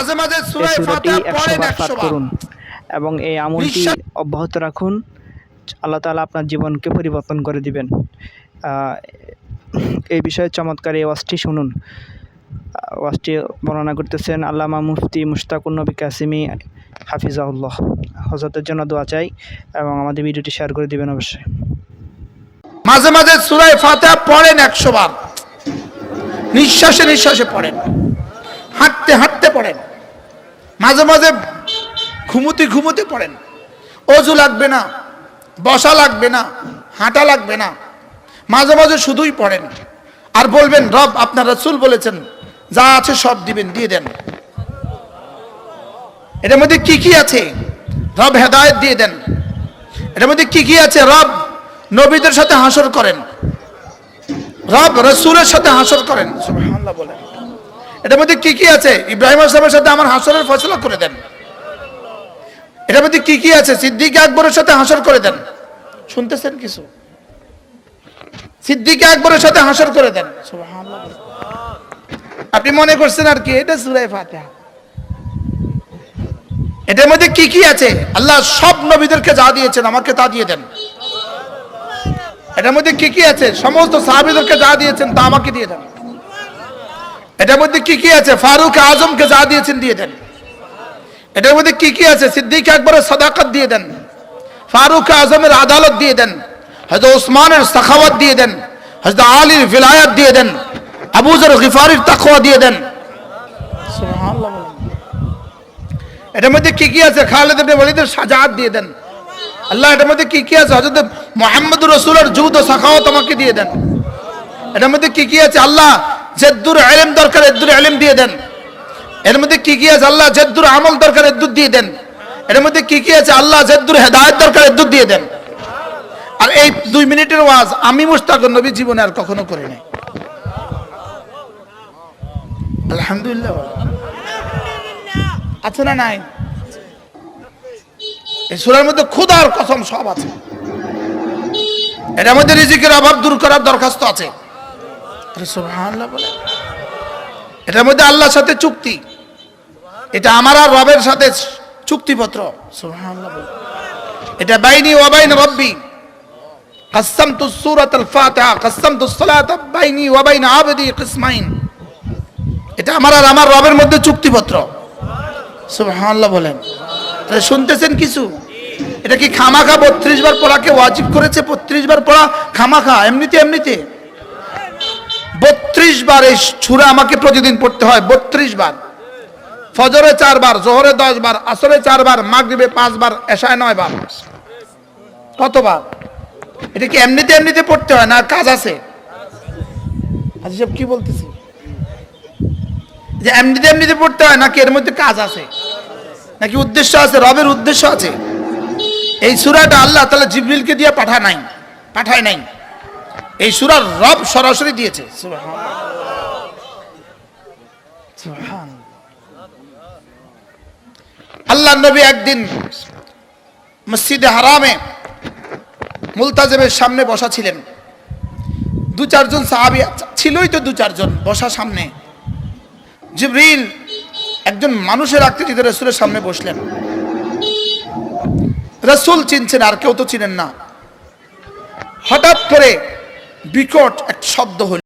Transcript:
মাঝে মাঝে এই সূরা সূরাটি ফাতিহা 100 পড়েন বার 100 পাঠ বার। করুন এবং এই আমলটি অব্যাহত রাখুন। আল্লাহ তাআলা আপনার জীবনকে পরিবর্তন করে দিবেন। এই বিষয়ে চমৎকার এই ওয়াজটি শুনুন। ওয়াজটি বর্ণনা করতেছেন আল্লামা মুফতি মুশতাকুর নবী কাসিমি হাফিজাহুল্লাহ। হযরতের জন্য দোয়া চাই এবং আমাদের ভিডিওটি শেয়ার করে দিবেন অবশ্যই। মাঝে মাঝে সূরা ফাতিহা পড়েন 100 বার। নিঃশ্বাসে নিঃশ্বাসে পড়েন, হাঁটতে হাঁটতে পড়েন, মাঝে মাঝে ঘুমুতে ঘুমুতে পড়েন। ওযু লাগবে না, বসা লাগবে না, হাঁটা লাগবে না, মাঝে মাঝে শুধুই পড়েন আর বলবেন রব আপনার রাসূল বলেছেন যা আছে সব দিবেন, দিয়ে দেন। এটার মধ্যে কি কি আছে? রব হেদায়েত দিয়ে দেন। এটার মধ্যে কি কি আছে? রব নবীদের সাথে হাসর করেন, রব রাসূলের সাথে হাসর করেন। সুবহানাল্লাহ বলেন। এটার মধ্যে কি কি আছে? ইব্রাহিম আলাইহিস সালামের সাথে আমার হাসরের ফয়সালা করে দেন। এটার মধ্যে কি কি আছে? সিদ্দিক আকবরের সাথে হাসর করে দেন। শুনতেছেন কিছু? সিদ্দিক আকবরের সাথে হাসর করে দেন। সুবহানাল্লাহ। আপনি মনে করছেন আর কি এটা সূরা ফাতিহা? এটার মধ্যে কি কি আছে? আল্লাহ সব নবীদেরকে যা দিয়েছেন আমাকে তা দিয়ে দেন। এটার মধ্যে কি কি আছে? সমস্ত সাহাবীদেরকে যা দিয়েছেন তা আমাকে দিয়ে দেন। এটার মধ্যে কি কি আছে? ফারুক আজমকে যা দিয়েছেন দিয়ে দেন। এটার মধ্যে কি কি আছে? সিদ্দিক আকবরের সাদাকাত দিয়ে দেন, ফারুক আজমের আদালত দিয়ে দেন, হযরত ওসমানের সাখাওয়াত দিয়ে দেন, হযরত আলীর ভিলায়াত দিয়ে দেন, আবু যর গিফারির তাকওয়া দিয়ে দেন। সুবহানাল্লাহ। এটার মধ্যে কি কি আছে? খালিদ ইবনে ওয়ালিদের শাজাআত দিয়ে দেন। আল্লাহ এটার মধ্যে কি কি আছে? হযরত মুহাম্মদুর রাসূলের জুদ ও সাখাওয়াত আমাকে দিয়ে দেন। এটার মধ্যে কি কি আছে? আল্লাহ জেদ্দুর ইলম দরকার এদ্দুর ইলম দিয়ে দেন। এর মধ্যে কি কি আছে? আল্লাহ জেদ্দুর আমল দরকার এদ্দুর দিয়ে দেন। এর মধ্যে কি কি আছে? আল্লাহ জেদ্দুর হেদায়েত দরকার এদ্দুর দিয়ে দেন। আর এই 2 মিনিটের ওয়াজ আমি মুশতাকুর নবী জীবনে আর কখনো করি নাই। আলহামদুলিল্লাহ। আছে না নাই? এই সূরার মধ্যে খোদার কসম সব আছে। এর মধ্যে রিজিকের অভাব দূর করার দরখাস্ত আছে। আরে সুবহানাল্লাহ বলে। এটার মধ্যে আল্লাহর সাথে চুক্তি, এটা আমার আর রবের সাথে চুক্তিপত্র। সুবহানাল্লাহ বলে। এটা বাইনি ওয়া বাইন রব্বি কাসসামতু সূরাতুল ফাতিহা কাসসামতুস সালাতা বাইনি ওয়া বাইন আবদি কিসমাইন। এটা আমার আর আমার রবের মধ্যে চুক্তিপত্র। সুবহানাল্লাহ বলেন। তাহলে শুনতেছেন কিছু? এটা কি খামাখা 32 বার পড়াকে ওয়াজিব করেছে? 32 বার পড়া খামাখা? এমনিতে এমনিতে 32 বার এই সূরা আমাকে প্রতিদিন পড়তে হয়। 32 বার। ফজরে 4 বার, যোহরে 10 বার, আসরে 4 বার, মাগরিবে 5 বার, এশায় 9 বার। কতবার? এটা কি এমনিতে এমনিতে পড়তে হয় না কাজ আছে? আজ সব কি বলতেছি? যে এমনিতে এমনিতে পড়তে হয় নাকি এর মধ্যে কাজ আছে, নাকি উদ্দেশ্য আছে? রবের উদ্দেশ্য আছে। এই সূরাটা আল্লাহ তাআলা জিবরিলকে দিয়ে পাঠায় নাই। এই সূরার রব সরাসরি দিয়েছে। সুবহানাল্লাহ। সুবহানাল্লাহ। আল্লাহর নবী একদিন মসজিদে হারামে মুলতাজিমের সামনে বসা ছিলেন। 2-4 জন সাহাবী ছিলই তো, 2-4 জন বসা সামনে। জিবরিল একজন মানুষের আকৃতিতে রাসূলের সামনে বসলেন। রাসূল চিনছেন, আর কেউ তো চিনেন না। হঠাৎ করে বিকট এক শব্দ হলো।